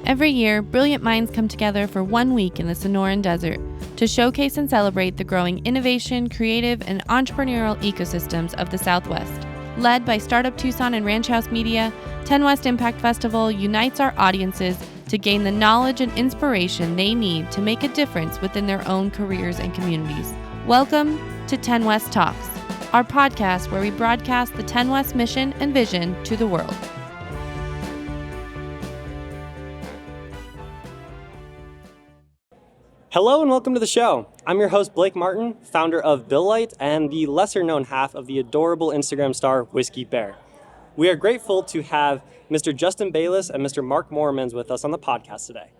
Every year, brilliant minds come together for 1 week in the Sonoran Desert to showcase and celebrate the growing innovation, creative, and entrepreneurial ecosystems of the Southwest. Led by Startup Tucson and Ranch House Media, TENWEST Impact Festival unites our audiences to gain the knowledge and inspiration they need to make a difference within their own careers and communities. Welcome to TENWEST Talks, our podcast where we broadcast the TENWEST mission and vision to the world. Hello and welcome to the show. I'm your host, Blake Martin, founder of Bill Light and the lesser-known half of the adorable Instagram star, Whiskey Bear. We are grateful to have Mr. Justin Bayless and Mr. Mark Moeremans with us on the podcast today.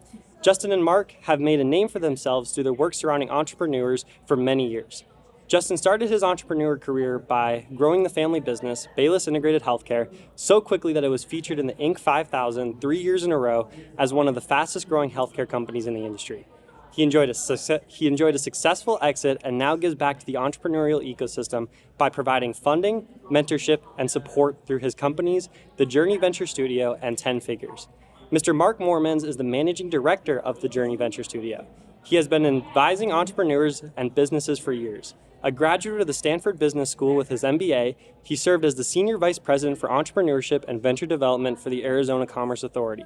Justin and Mark have made a name for themselves through their work surrounding entrepreneurs for many years. Justin started his entrepreneur career by growing the family business, Bayless Integrated Healthcare, so quickly that it was featured in the Inc. 5000 3 years in a row as one of the fastest growing healthcare companies in the industry. He enjoyed a successful exit and now gives back to the entrepreneurial ecosystem by providing funding, mentorship, and support through his companies, the Journey Venture Studio and 10 Figures. Mr. Mark Moeremans is the managing director of the Journey Venture Studio. He has been advising entrepreneurs and businesses for years. A graduate of the Stanford Business School with his MBA, he served as the Senior Vice President for Entrepreneurship and Venture Development for the Arizona Commerce Authority.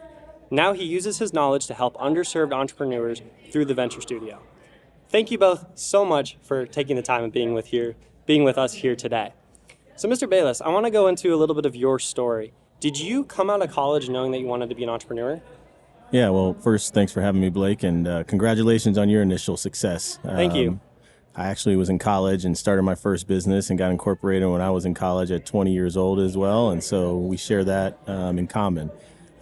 Now he uses his knowledge to help underserved entrepreneurs through the Venture Studio. Thank you both so much for taking the time and being with us here today. So Mr. Bayless, I want to go into a little bit of your story. Did you come out of college knowing that you wanted to be an entrepreneur? Yeah, well, first, thanks for having me, Blake, and congratulations on your initial success. Thank you. I actually was in college and started my first business and got incorporated when I was in college at 20 years old as well, and so we share that in common.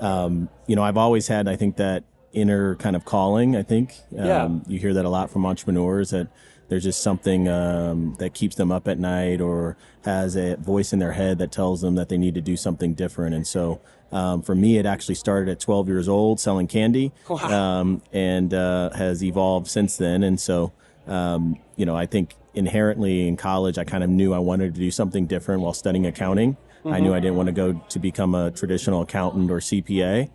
I've always had, I think, that inner kind of calling, I think. You hear that a lot from entrepreneurs, that there's just something that keeps them up at night or has a voice in their head that tells them that they need to do something different. And so for me, it actually started at 12 years old selling candy. Wow. And has evolved since then. And so, I think inherently in college, I kind of knew I wanted to do something different while studying accounting. Mm-hmm. I knew I didn't want to go to become a traditional accountant or CPA,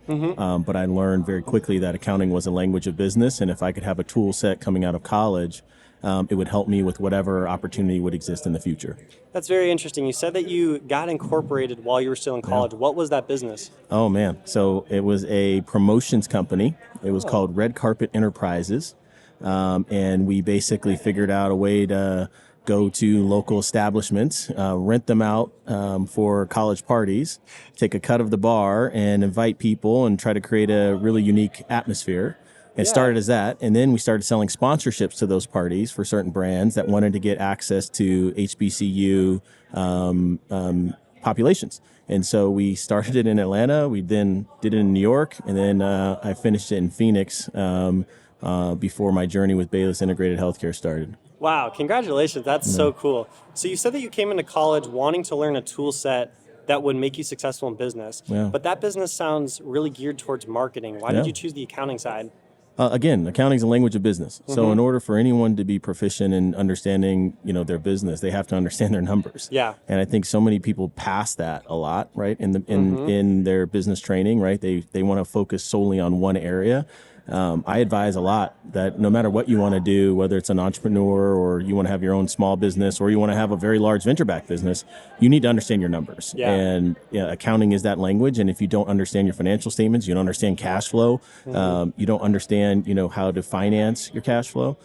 but I learned very quickly that accounting was a language of business, and if I could have a tool set coming out of college, it would help me with whatever opportunity would exist in the future. That's very interesting. You said that you got incorporated while you were still in college. Yeah. What was that business? Oh, man. So it was a promotions company. It was called Red Carpet Enterprises, and we basically figured out a way to go to local establishments, rent them out for college parties, take a cut of the bar and invite people and try to create a really unique atmosphere. It started as that, and then we started selling sponsorships to those parties for certain brands that wanted to get access to HBCU populations. And so we started it in Atlanta, we then did it in New York, and then I finished it in Phoenix before my journey with Bayless Integrated Healthcare started. Wow, congratulations. That's so cool. So you said that you came into college wanting to learn a tool set that would make you successful in business. Yeah. But that business sounds really geared towards marketing. Why did you choose the accounting side? Again, accounting is a language of business. So in order for anyone to be proficient in understanding, their business, they have to understand their numbers. Yeah. And I think so many people pass that a lot, right? In their business training, right? They want to focus solely on one area. I advise a lot that no matter what you want to do, whether it's an entrepreneur or you want to have your own small business or you want to have a very large venture-backed business, you need to understand your numbers. Yeah. And accounting is that language. And if you don't understand your financial statements, you don't understand cash flow, you don't understand, how to finance your cash flow,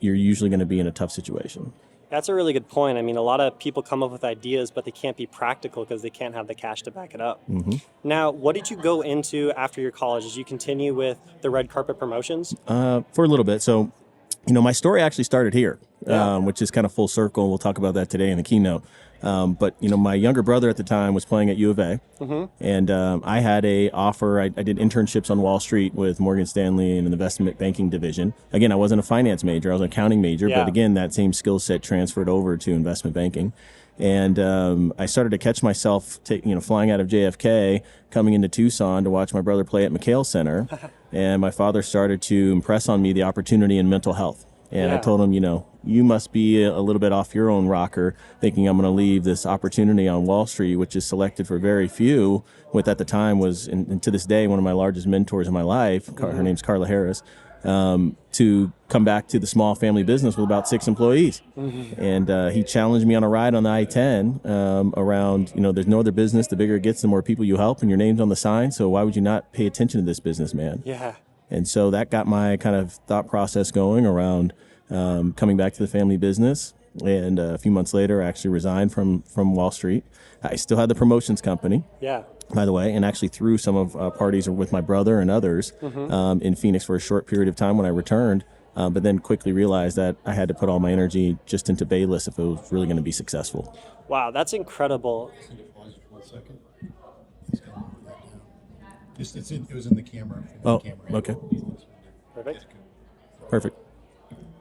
you're usually going to be in a tough situation. That's a really good point. I mean, a lot of people come up with ideas, but they can't be practical because they can't have the cash to back it up. Now, what did you go into after your college? Did you continue with the red carpet promotions? For a little bit. So, my story actually started here, which is kind of full circle. We'll talk about that today in the keynote. But my younger brother at the time was playing at U of A, and I had a offer. I did internships on Wall Street with Morgan Stanley in an investment banking division. Again, I wasn't a finance major; I was an accounting major. But again, that same skill set transferred over to investment banking. And I started to catch myself, flying out of JFK, coming into Tucson to watch my brother play at McHale Center. And my father started to impress on me the opportunity in mental health. And I told him, you must be a little bit off your own rocker thinking I'm going to leave this opportunity on Wall Street, which is selected for very few, with at the time was, and to this day, one of my largest mentors in my life. Her name's Carla Harris, to come back to the small family business with about 6 employees. And he challenged me on a ride on the I-10 around, there's no other business. The bigger it gets, the more people you help, and your name's on the sign. So why would you not pay attention to this business, man? Yeah. And so that got my kind of thought process going around coming back to the family business. And a few months later, I actually resigned from Wall Street. I still had the promotions company, by the way, and actually threw some of parties with my brother and others in Phoenix for a short period of time when I returned, but then quickly realized that I had to put all my energy just into Bayless if it was really going to be successful. Wow, that's incredible. One second. It was in the camera. Okay.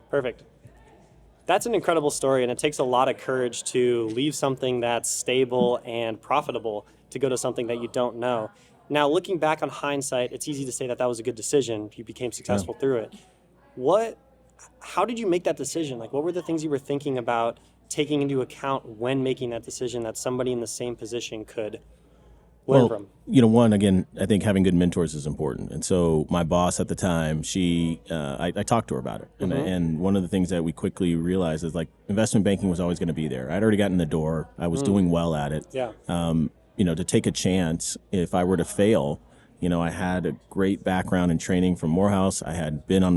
Perfect. That's an incredible story, and it takes a lot of courage to leave something that's stable and profitable to go to something that you don't know. Now, looking back on hindsight, it's easy to say that was a good decision. You became successful through it. How did you make that decision? Like, what were the things you were thinking about taking into account when making that decision that somebody in the same position could learn from? One, again, I think having good mentors is important. And so my boss at the time, I talked to her about it. And one of the things that we quickly realized is, like, investment banking was always going to be there. I'd already gotten in the door. I was doing well at it. To take a chance if I were to fail, I had a great background in training from Morehouse. I had been at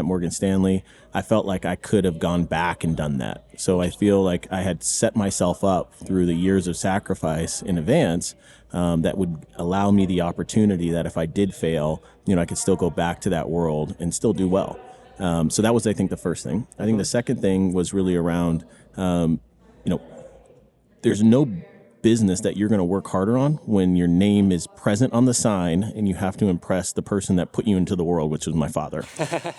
Morgan Stanley. I felt like I could have gone back and done that. So I feel like I had set myself up through the years of sacrifice in advance that would allow me the opportunity that if I did fail, I could still go back to that world and still do well. So that was, I think, the first thing. I think the second thing was really around, there's no business that you're going to work harder on when your name is present on the sign and you have to impress the person that put you into the world, which was my father.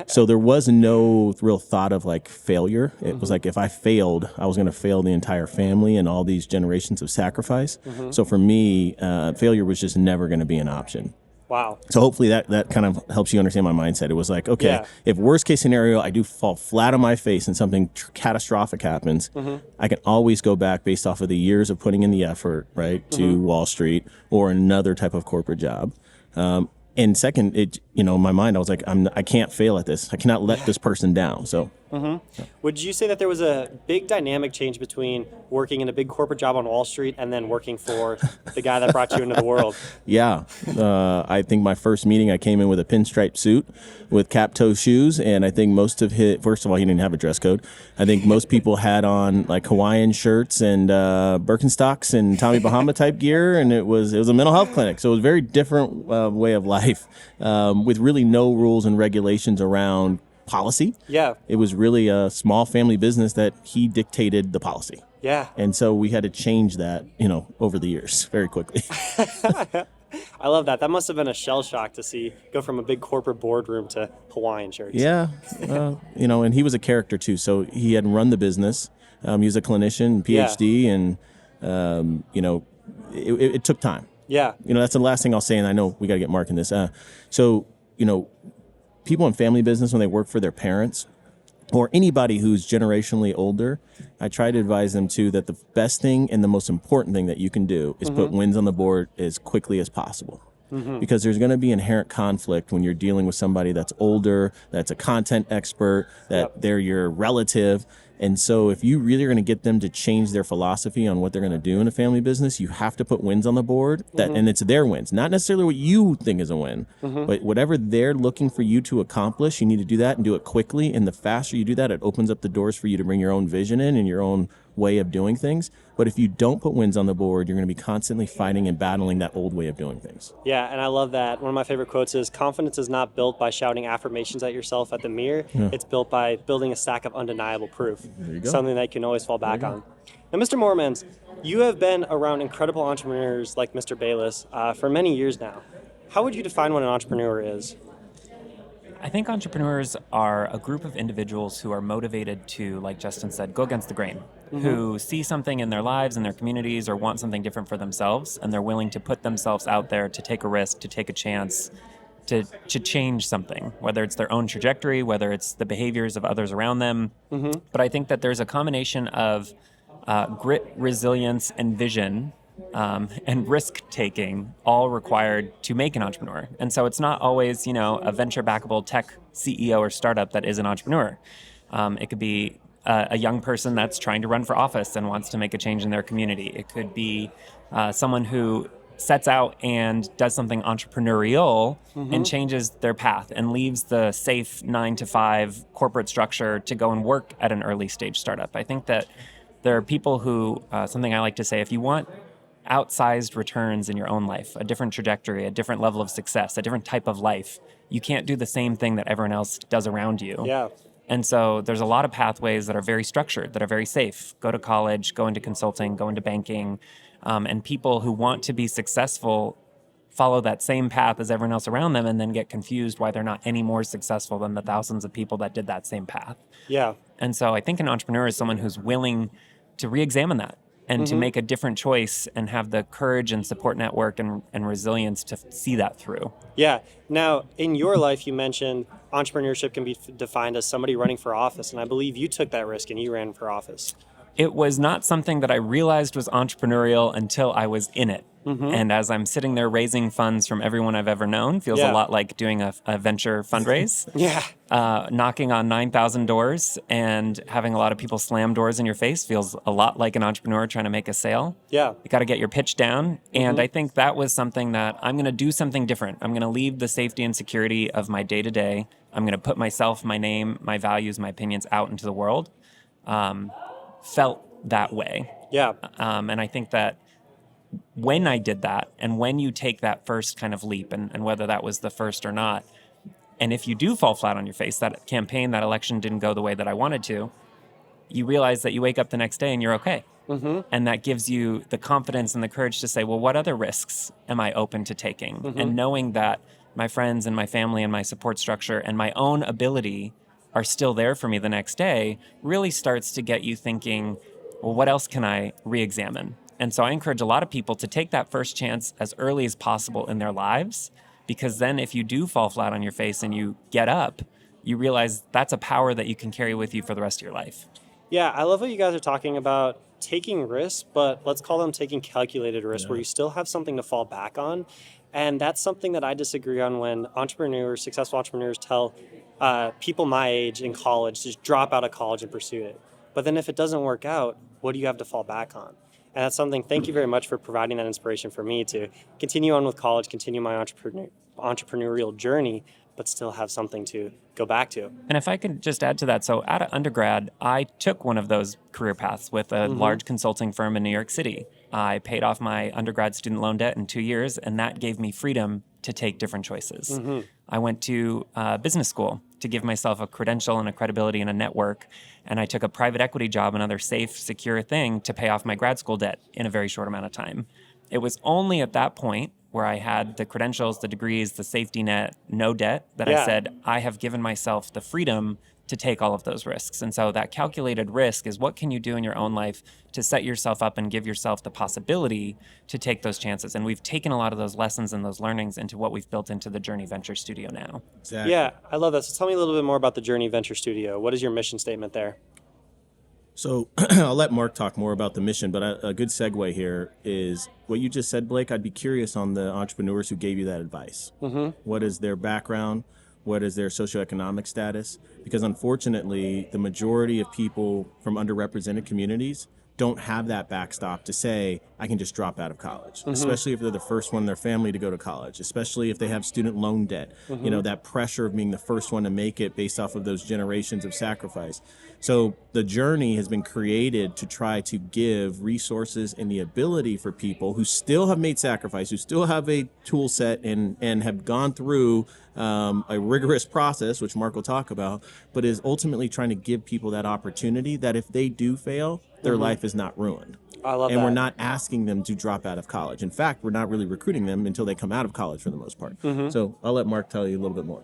So there was no real thought of like failure. It was like if I failed, I was going to fail the entire family and all these generations of sacrifice. So for me, failure was just never going to be an option. Wow. So hopefully that kind of helps you understand my mindset. It was like, okay, if worst case scenario, I do fall flat on my face and something catastrophic happens, I can always go back based off of the years of putting in the effort, right, to Wall Street or another type of corporate job. And second, in my mind, I was like, I can't fail at this. I cannot let this person down. So. Would you say that there was a big dynamic change between working in a big corporate job on Wall Street and then working for the guy that brought you into the world? Yeah. I think my first meeting, I came in with a pinstripe suit with cap toe shoes. And I think first of all, he didn't have a dress code. I think most people had on like Hawaiian shirts and Birkenstocks and Tommy Bahama type gear. And it was a mental health clinic. So it was a very different way of life with really no rules and regulations around policy. Yeah. It was really a small family business that he dictated the policy. Yeah. And so we had to change that, over the years very quickly. I love that. That must have been a shell shock to go from a big corporate boardroom to Hawaiian shirts. Yeah. And he was a character too. So he had run the business. He was a clinician, PhD, and, it took time. Yeah. That's the last thing I'll say. And I know we got to get Mark in this. People in family business, when they work for their parents or anybody who's generationally older, I try to advise them too that the best thing and the most important thing that you can do is put wins on the board as quickly as possible. Because there's going to be inherent conflict when you're dealing with somebody that's older, that's a content expert, that they're your relative. And so if you really are going to get them to change their philosophy on what they're going to do in a family business, you have to put wins on the board and it's their wins, not necessarily what you think is a win, but whatever they're looking for you to accomplish, you need to do that and do it quickly. And the faster you do that, it opens up the doors for you to bring your own vision in and your own way of doing things. But if you don't put wins on the board, you're going to be constantly fighting and battling that old way of doing things. Yeah, and I love that. One of my favorite quotes is, confidence is not built by shouting affirmations at yourself at the mirror. It's built by building a stack of undeniable proof. There you go. Something that you can always fall back on. Now, Mr. Moeremans, you have been around incredible entrepreneurs like Mr. Bayless for many years now. How would you define what an entrepreneur is? I think entrepreneurs are a group of individuals who are motivated to, like Justin said, go against the grain, who see something in their lives, in their communities, or want something different for themselves, and they're willing to put themselves out there to take a risk, to take a chance, to change something, whether it's their own trajectory, whether it's the behaviors of others around them. But I think that there's a combination of grit, resilience, and vision, and risk-taking, all required to make an entrepreneur. And so it's not always, a venture-backable tech CEO or startup that is an entrepreneur. It could be a young person that's trying to run for office and wants to make a change in their community. It could be someone who sets out and does something entrepreneurial and changes their path and leaves the safe 9-to-5 corporate structure to go and work at an early stage startup. I think that there are people who, something I like to say, if you want outsized returns in your own life, a different trajectory, a different level of success, a different type of life, you can't do the same thing that everyone else does around you. Yeah. And so there's a lot of pathways that are very structured, that are very safe. Go to college, go into consulting, go into banking. And people who want to be successful follow that same path as everyone else around them and then get confused why they're not any more successful than the thousands of people that did that same path. Yeah. And so I think an entrepreneur is someone who's willing to re-examine that and to make a different choice and have the courage and support network and resilience to see that through. Yeah. Now, in your life, you mentioned entrepreneurship can be defined as somebody running for office, and I believe you took that risk and you ran for office. It was not something that I realized was entrepreneurial until I was in it. And as I'm sitting there raising funds from everyone I've ever known, feels a lot like doing a venture fundraise. Knocking on 9,000 doors and having a lot of people slam doors in your face feels a lot like an entrepreneur trying to make a sale. Yeah. You got to get your pitch down. And I think that was something that I'm going to do something different. I'm going to leave the safety and security of my day-to-day. I'm going to put myself, my name, my values, my opinions out into the world. Felt that way. Yeah. And I think that when I did that, and when you take that first kind of leap, and whether that was the first or not, and if you do fall flat on your face, that campaign, that election didn't go the way that I wanted to, you realize that you wake up the next day and you're okay. And that gives you the confidence and the courage to say, well, what other risks am I open to taking? And knowing that my friends and my family and my support structure and my own ability are still there for me the next day really starts to get you thinking, well, what else can I re-examine? And so I encourage a lot of people to take that first chance as early as possible in their lives, because then if you do fall flat on your face and you get up, you realize that's a power that you can carry with you for the rest of your life. Yeah, I love what you guys are talking about taking risks, but let's call them taking calculated risks where you still have something to fall back on. And that's something that I disagree on when successful entrepreneurs tell people my age in college, just drop out of college and pursue it. But then if it doesn't work out, what do you have to fall back on? And that's something, thank you very much for providing that inspiration for me to continue on with college, continue my entrepreneurial journey, but still have something to go back to. And if I could just add to that, so out of undergrad, I took one of those career paths with a large consulting firm in New York City. I paid off my undergrad student loan debt in 2 years, and that gave me freedom to take different choices. I went to business school to give myself a credential and a credibility and a network, and I took a private equity job, another safe, secure thing, to pay off my grad school debt in a very short amount of time. It was only at that point where I had the credentials, the degrees, the safety net, no debt, that I said, I have given myself the freedom to take all of those risks. And so that calculated risk is what can you do in your own life to set yourself up and give yourself the possibility to take those chances. And we've taken a lot of those lessons and those learnings into what we've built into the Journey Venture Studio now. Exactly. Yeah, I love that. So tell me a little bit more about the Journey Venture Studio. What is your mission statement there? So I'll let Mark talk more about the mission, but a good segue here is what you just said, Blake. I'd be curious on the entrepreneurs who gave you that advice. What is their background? What is their socioeconomic status? Because unfortunately, the majority of people from underrepresented communities don't have that backstop to say, I can just drop out of college, especially if they're the first one in their family to go to college, especially if they have student loan debt, you know, that pressure of being the first one to make it based off of those generations of sacrifice. So the journey has been created to try to give resources and the ability for people who still have made sacrifice, who still have a tool set and have gone through a rigorous process, which Mark will talk about, but is ultimately trying to give people that opportunity that if they do fail, their life is not ruined. I love that. And we're not asking them to drop out of college. In fact, we're not really recruiting them until they come out of college for the most part. So I'll let Mark tell you a little bit more.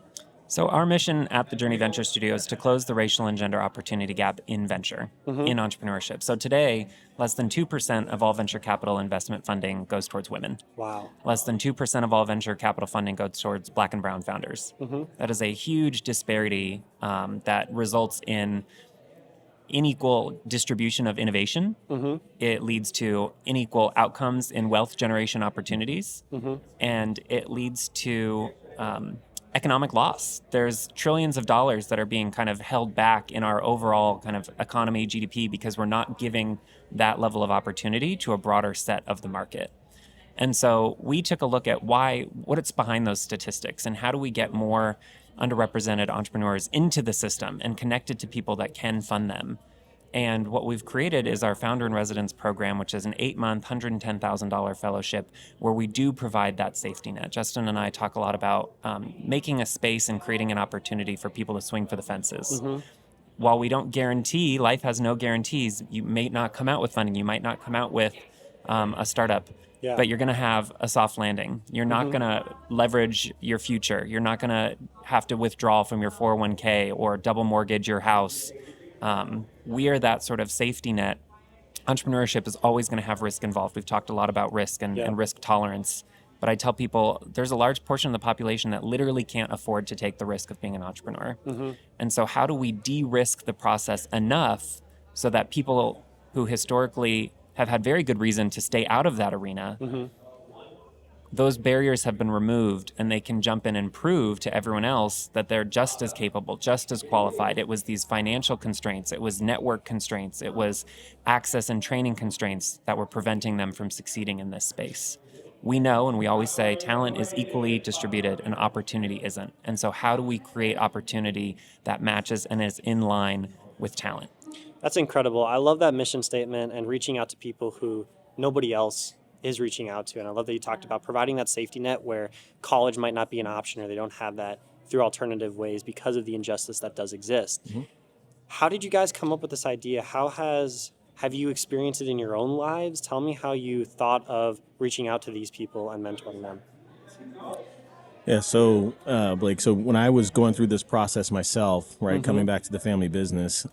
So our mission at the Journey Venture Studio is to close the racial and gender opportunity gap in venture, in entrepreneurship. So today, less than 2% of all venture capital investment funding goes towards women. Wow. Less than 2% of all venture capital funding goes towards Black and brown founders. That is a huge disparity that results in unequal distribution of innovation. It leads to unequal outcomes in wealth generation opportunities, and it leads to economic loss. There's trillions of dollars that are being kind of held back in our overall kind of economy, GDP, because we're not giving that level of opportunity to a broader set of the market. And so we took a look at what's behind those statistics, and how do we get more underrepresented entrepreneurs into the system and connected to people that can fund them. And what we've created is our Founder in Residence program, which is an 8-month, $110,000 fellowship where we do provide that safety net. Justin and I talk a lot about making a space and creating an opportunity for people to swing for the fences. While we don't guarantee, life has no guarantees, you may not come out with funding, you might not come out with a startup, but you're going to have a soft landing. You're not going to leverage your future. You're not going to have to withdraw from your 401k or double mortgage your house. We are that sort of safety net. Entrepreneurship is always going to have risk involved. We've talked a lot about risk and risk tolerance. But I tell people there's a large portion of the population that literally can't afford to take the risk of being an entrepreneur. And so how do we de-risk the process enough so that people who historically have had very good reason to stay out of that arena, those barriers have been removed, and they can jump in and prove to everyone else that they're just as capable, just as qualified. It was these financial constraints, it was network constraints, it was access and training constraints that were preventing them from succeeding in this space. We know, and we always say, talent is equally distributed and opportunity isn't. And so how do we create opportunity that matches and is in line with talent? That's incredible. I love that mission statement and reaching out to people who nobody else is reaching out to. And I love that you talked about providing that safety net where college might not be an option or they don't have that through alternative ways because of the injustice that does exist. How did you guys come up with this idea? Have you experienced it in your own lives? Tell me how you thought of reaching out to these people and mentoring them. Yeah, so Blake, so when I was going through this process myself, right, coming back to the family business,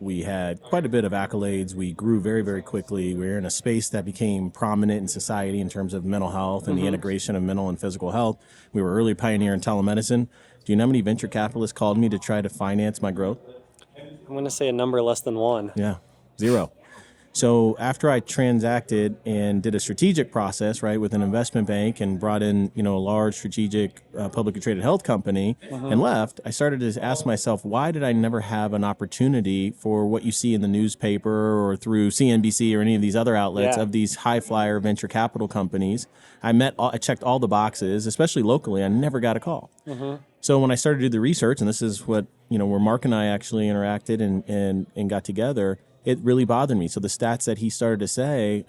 we had quite a bit of accolades. We grew very, very quickly. We were in a space that became prominent in society in terms of mental health and the integration of mental and physical health. We were early pioneer in telemedicine. Do you know how many venture capitalists called me to try to finance my growth? I'm going to say a number less than 1. Yeah, 0. So after I transacted and did a strategic process, right, with an investment bank and brought in, a large strategic publicly traded health company and left, I started to ask myself, why did I never have an opportunity for what you see in the newspaper or through CNBC or any of these other outlets of these high flyer venture capital companies? I checked all the boxes, especially locally. I never got a call. So when I started to do the research, and this is what, where Mark and I actually interacted and got together, it really bothered me. So the stats that he started to say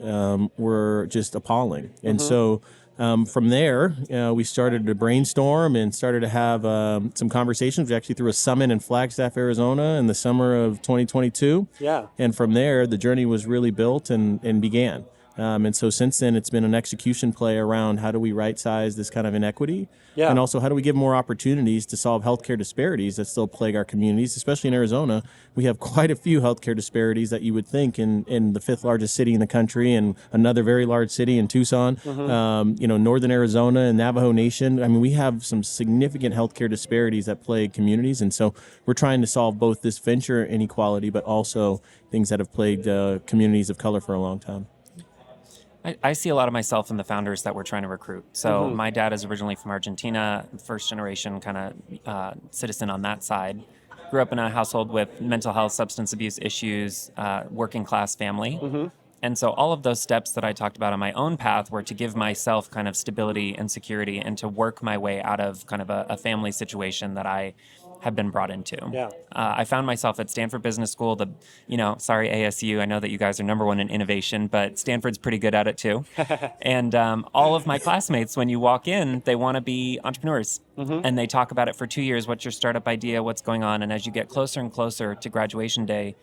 were just appalling. And so from there, we started to brainstorm and started to have some conversations. We actually threw a summit in Flagstaff, Arizona in the summer of 2022. Yeah. And from there, the journey was really built and began. And so since then, it's been an execution play around how do we right-size this kind of inequity, and also how do we give more opportunities to solve healthcare disparities that still plague our communities, especially in Arizona. We have quite a few healthcare disparities that you would think in the 5th largest city in the country and another very large city in Tucson, northern Arizona and Navajo Nation. I mean, we have some significant healthcare disparities that plague communities. And so we're trying to solve both this venture inequality, but also things that have plagued communities of color for a long time. I see a lot of myself in the founders that we're trying to recruit. So my dad is originally from Argentina, first generation kind of citizen on that side. Grew up in a household with mental health, substance abuse issues, working class family. And so all of those steps that I talked about on my own path were to give myself kind of stability and security and to work my way out of kind of a family situation that I have been brought into. I found myself at Stanford Business School, sorry ASU, I know that you guys are number one in innovation, but Stanford's pretty good at it too. And all of my classmates, when you walk in, they want to be entrepreneurs. And they talk about it for 2 years. What's your startup idea? What's going on? And as you get closer and closer to graduation day,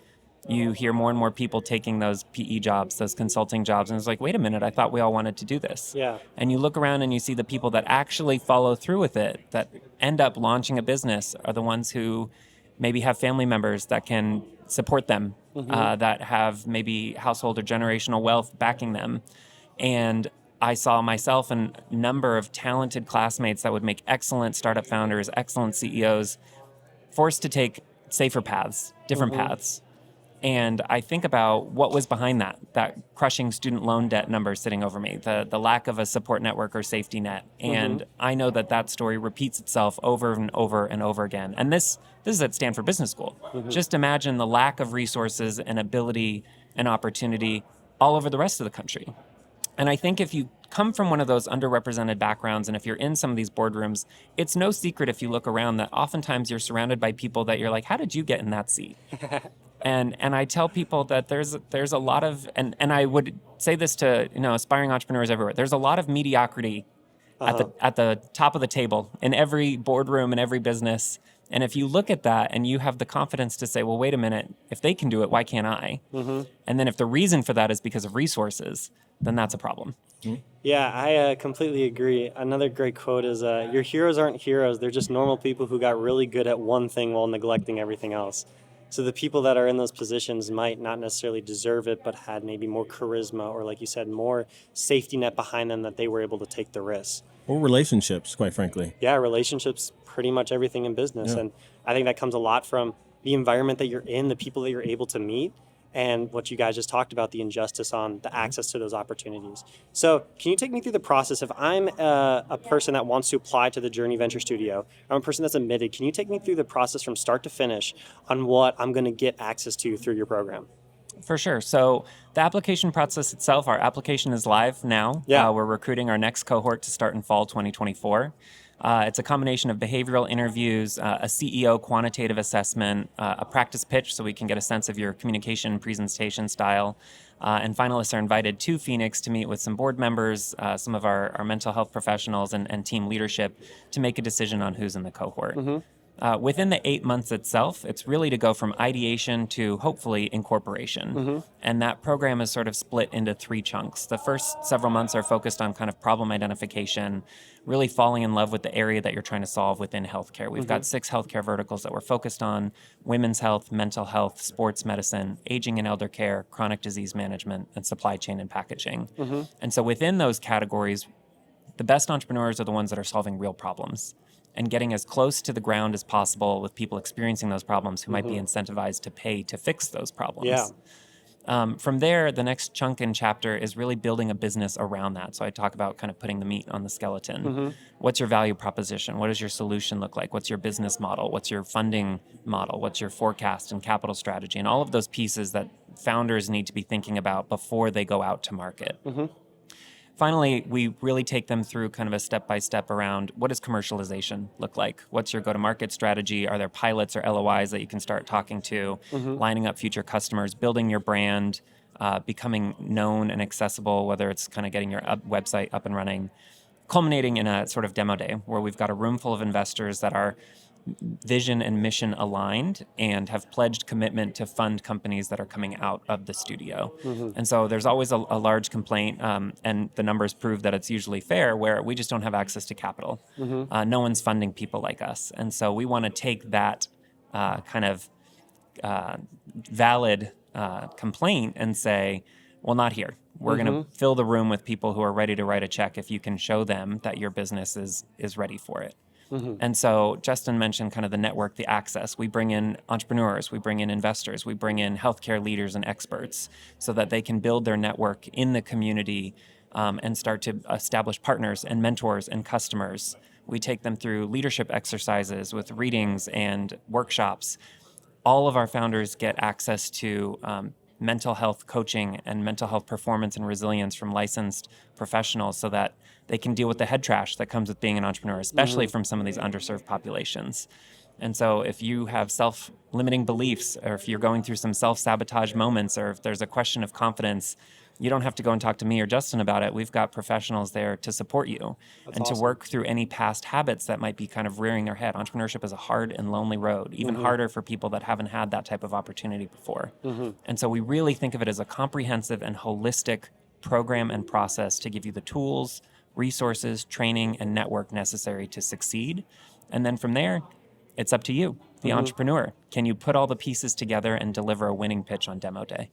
You hear more and more people taking those PE jobs, those consulting jobs, and it's like, wait a minute, I thought we all wanted to do this. Yeah. And you look around and you see the people that actually follow through with it, that end up launching a business, are the ones who maybe have family members that can support them, that have maybe household or generational wealth backing them. And I saw myself and a number of talented classmates that would make excellent startup founders, excellent CEOs, forced to take safer paths, different paths. And I think about what was behind that crushing student loan debt number sitting over me, the lack of a support network or safety net. And I know that story repeats itself over and over and over again. And this is at Stanford Business School. Just imagine the lack of resources and ability and opportunity all over the rest of the country. And I think if you come from one of those underrepresented backgrounds, and if you're in some of these boardrooms, it's no secret if you look around that oftentimes you're surrounded by people that you're like, how did you get in that seat? And I tell people that there's a lot of, and I would say this to aspiring entrepreneurs everywhere, there's a lot of mediocrity at the top of the table in every boardroom and every business. And if you look at that and you have the confidence to say, well, wait a minute, if they can do it, why can't I? And then if the reason for that is because of resources, then that's a problem. Yeah, I completely agree. Another great quote is, your heroes aren't heroes. They're just normal people who got really good at one thing while neglecting everything else. So the people that are in those positions might not necessarily deserve it, but had maybe more charisma or, like you said, more safety net behind them that they were able to take the risks. Or relationships, quite frankly. Yeah, relationships, pretty much everything in business. Yeah. And I think that comes a lot from the environment that you're in, the people that you're able to meet, and what you guys just talked about, the injustice on the access to those opportunities. So can you take me through the process? If I'm a person that wants to apply to the Journey Venture Studio, I'm a person that's admitted, can you take me through the process from start to finish on what I'm going to get access to through your program? For sure. So the application process itself, our application is live now. Yeah. We're recruiting our next cohort to start in fall 2024. It's a combination of behavioral interviews, a CEO quantitative assessment, a practice pitch so we can get a sense of your communication presentation style. And finalists are invited to Phoenix to meet with some board members, some of our mental health professionals and team leadership to make a decision on who's in the cohort. Within the 8 months itself, it's really to go from ideation to hopefully incorporation. And that program is sort of split into 3 chunks. The first several months are focused on kind of problem identification, really falling in love with the area that you're trying to solve within healthcare. We've got 6 healthcare verticals that we're focused on: women's health, mental health, sports medicine, aging and elder care, chronic disease management, and supply chain and packaging. And so within those categories, the best entrepreneurs are the ones that are solving real problems and getting as close to the ground as possible with people experiencing those problems who might be incentivized to pay to fix those problems. Yeah. From there, the next chunk and chapter is really building a business around that. So I talk about kind of putting the meat on the skeleton. What's your value proposition? What does your solution look like? What's your business model? What's your funding model? What's your forecast and capital strategy? And all of those pieces that founders need to be thinking about before they go out to market. Finally, we really take them through kind of a step-by-step around what does commercialization look like? What's your go-to-market strategy? Are there pilots or LOIs that you can start talking to, lining up future customers, building your brand, becoming known and accessible, whether it's kind of getting your website up and running, culminating in a sort of demo day where we've got a room full of investors that are vision and mission aligned and have pledged commitment to fund companies that are coming out of the studio. And so there's always a large complaint, and the numbers prove that it's usually fair, where we just don't have access to capital. No one's funding people like us. And so we want to take that kind of valid complaint and say, well, not here. We're going to fill the room with people who are ready to write a check if you can show them that your business is ready for it. And so Justin mentioned kind of the network, the access. We bring in entrepreneurs, we bring in investors, we bring in healthcare leaders and experts so that they can build their network in the community and start to establish partners and mentors and customers. We take them through leadership exercises with readings and workshops. All of our founders get access to mental health coaching and mental health performance and resilience from licensed professionals so that they can deal with the head trash that comes with being an entrepreneur, especially from some of these underserved populations. And so if you have self-limiting beliefs, or if you're going through some self-sabotage moments, or if there's a question of confidence, you don't have to go and talk to me or Justin about it. We've got professionals there to support you and awesome. to work through any past habits that might be kind of rearing their head. Entrepreneurship is a hard and lonely road, even harder for people that haven't had that type of opportunity before. And so we really think of it as a comprehensive and holistic program and process to give you the tools, resources, training, and network necessary to succeed. And then from there, it's up to you, the entrepreneur. Can you put all the pieces together and deliver a winning pitch on demo day?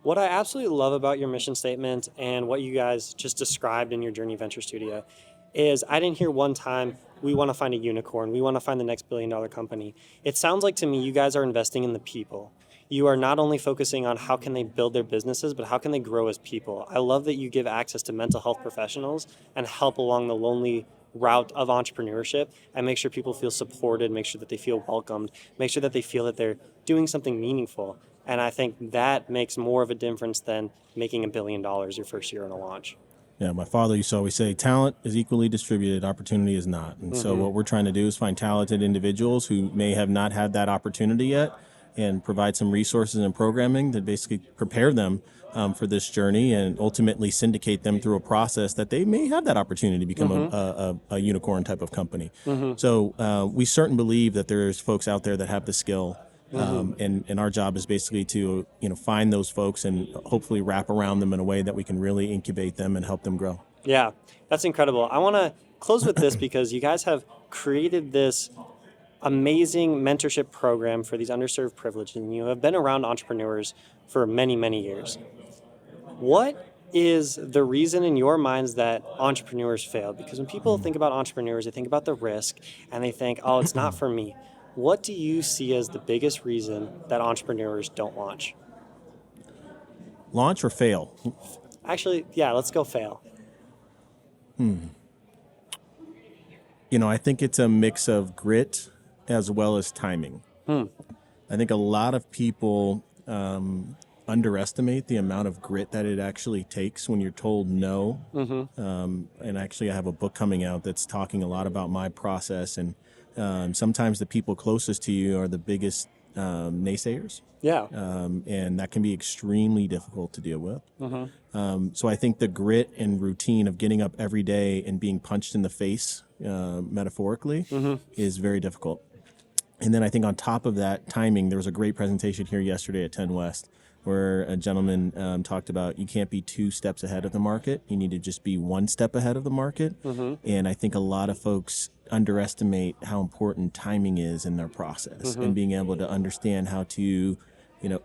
What I absolutely love about your mission statement and what you guys just described in your Journey Venture Studio is I didn't hear one time, we want to find a unicorn, we want to find the next billion-dollar company. It sounds like to me you guys are investing in the people. You are not only focusing on how can they build their businesses, but how can they grow as people. I love that you give access to mental health professionals and help along the lonely route of entrepreneurship and make sure people feel supported, make sure that they feel welcomed, make sure that they feel that they're doing something meaningful. And I think that makes more of a difference than making $1 billion your first year on a launch. Yeah, my father used to always say, talent is equally distributed, opportunity is not. And so what we're trying to do is find talented individuals who may have not had that opportunity yet and provide some resources and programming that basically prepare them for this journey and ultimately syndicate them through a process that they may have that opportunity to become a unicorn type of company. So we certainly believe that there's folks out there that have the skill. And our job is basically to find those folks and hopefully wrap around them in a way that we can really incubate them and help them grow. Yeah, that's incredible. I want to close with this because you guys have created this amazing mentorship program for these underserved privileged, and you have been around entrepreneurs for many, many years. What is the reason in your minds that entrepreneurs fail? Because when people think about entrepreneurs, they think about the risk and they think, oh, it's not for me. What do you see as the biggest reason that entrepreneurs don't launch? Launch or fail? Actually, yeah, let's go fail. I think it's a mix of grit as well as timing. I think a lot of people underestimate the amount of grit that it actually takes when you're told no. And actually, I have a book coming out that's talking a lot about my process, and sometimes the people closest to you are the biggest naysayers. Yeah. And that can be extremely difficult to deal with. So I think the grit and routine of getting up every day and being punched in the face, metaphorically, is very difficult. And then I think on top of that, timing. There was a great presentation here yesterday at TENWEST where a gentleman talked about you can't be 2 steps ahead of the market. You need to just be 1 step ahead of the market. And I think a lot of folks underestimate how important timing is in their process and being able to understand how to,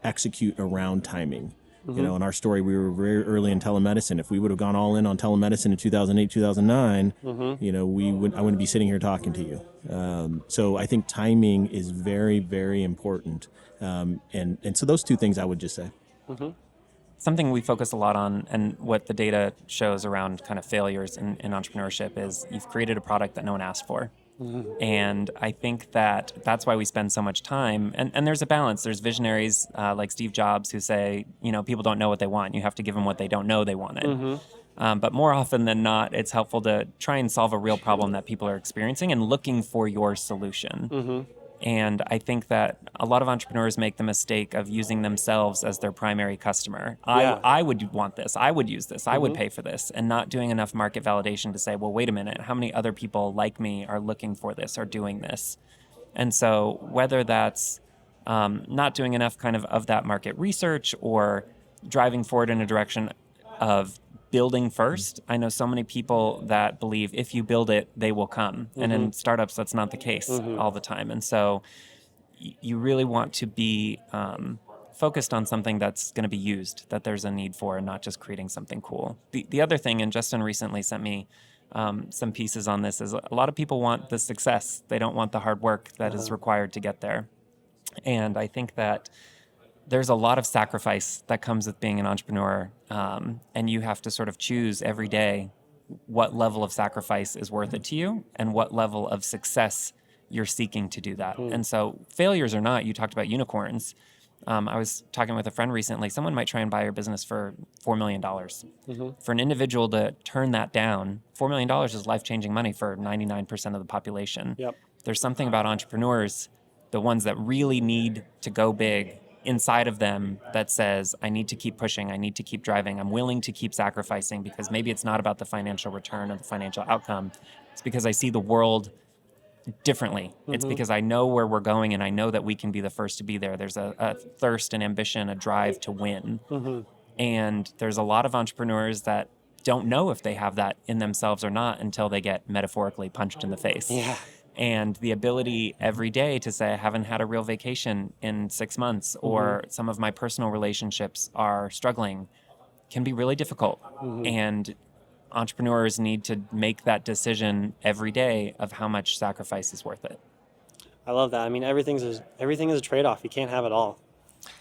execute around timing. In our story, we were very early in telemedicine. If we would have gone all in on telemedicine in 2008, 2009, I wouldn't be sitting here talking to you. So I think timing is very, very important. And so those 2 things I would just say. Something we focus a lot on, and what the data shows around kind of failures in entrepreneurship, is you've created a product that no one asked for. And I think that's why we spend so much time. And there's a balance. There's visionaries like Steve Jobs who say, people don't know what they want. You have to give them what they don't know they wanted. But more often than not, it's helpful to try and solve a real problem that people are experiencing and looking for your solution. And I think that a lot of entrepreneurs make the mistake of using themselves as their primary customer. I would want this. I would use this. I would pay for this. And not doing enough market validation to say, well, wait a minute, how many other people like me are looking for this, are doing this? And so whether that's not doing enough kind of that market research or driving forward in a direction of building first. I know so many people that believe if you build it, they will come. And in startups, that's not the case all the time. And so you really want to be focused on something that's going to be used, that there's a need for, and not just creating something cool. The other thing, and Justin recently sent me some pieces on this, is a lot of people want the success. They don't want the hard work that is required to get there. And I think that there's a lot of sacrifice that comes with being an entrepreneur, and you have to sort of choose every day what level of sacrifice is worth it to you and what level of success you're seeking to do that. And so failures or not, you talked about unicorns. I was talking with a friend recently. Someone might try and buy your business for $4 million. For an individual to turn that down, $4 million is life-changing money for 99% of the population. There's something about entrepreneurs, the ones that really need to go big inside of them that says, I need to keep pushing, I need to keep driving, I'm willing to keep sacrificing, because maybe it's not about the financial return or the financial outcome. It's because I see the world differently. It's because I know where we're going and I know that we can be the first to be there. There's a thirst and ambition, a drive to win. And there's a lot of entrepreneurs that don't know if they have that in themselves or not until they get metaphorically punched in the face. Yeah. And the ability every day to say, I haven't had a real vacation in 6 months, or some of my personal relationships are struggling, can be really difficult. And entrepreneurs need to make that decision every day of how much sacrifice is worth it. I love that. I mean, everything is a trade-off. You can't have it all.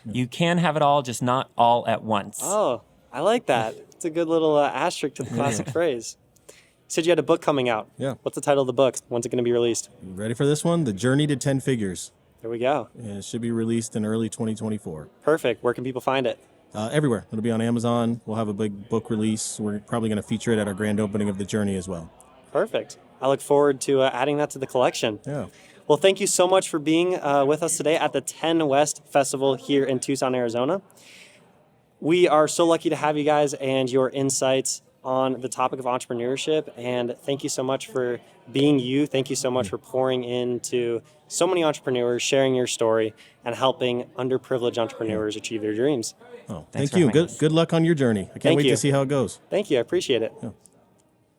You can have it all, just not all at once. Oh, I like that. It's a good little asterisk to the classic phrase. You said you had a book coming out. Yeah. What's the title of the book? When's it going to be released? You ready for this one? The Journey to 10 Figures. There we go. And it should be released in early 2024. Perfect. Where can people find it? Everywhere. It'll be on Amazon. We'll have a big book release. We're probably going to feature it at our grand opening of The Journey as well. Perfect. I look forward to adding that to the collection. Yeah. Well, thank you so much for being with us today at the TENWEST Festival here in Tucson, Arizona. We are so lucky to have you guys and your insights on the topic of entrepreneurship. And thank you so much for being you. Thank you so much for pouring into so many entrepreneurs, sharing your story, and helping underprivileged entrepreneurs achieve their dreams. Oh, Thanks thank you. for having us. Good luck on your journey. I can't Thank wait you. to see how it goes. Thank you. I appreciate it. Yeah.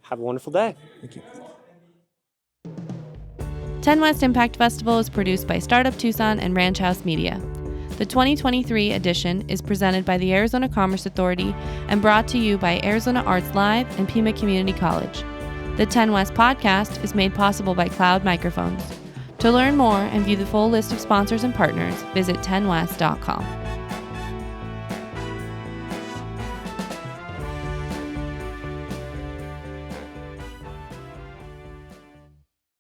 Have a wonderful day. Thank you. TENWEST Impact Festival is produced by Startup Tucson and Ranch House Media. The 2023 edition is presented by the Arizona Commerce Authority and brought to you by Arizona Arts Live and Pima Community College. The TENWEST podcast is made possible by Cloud Microphones. To learn more and view the full list of sponsors and partners, visit tenwest.com.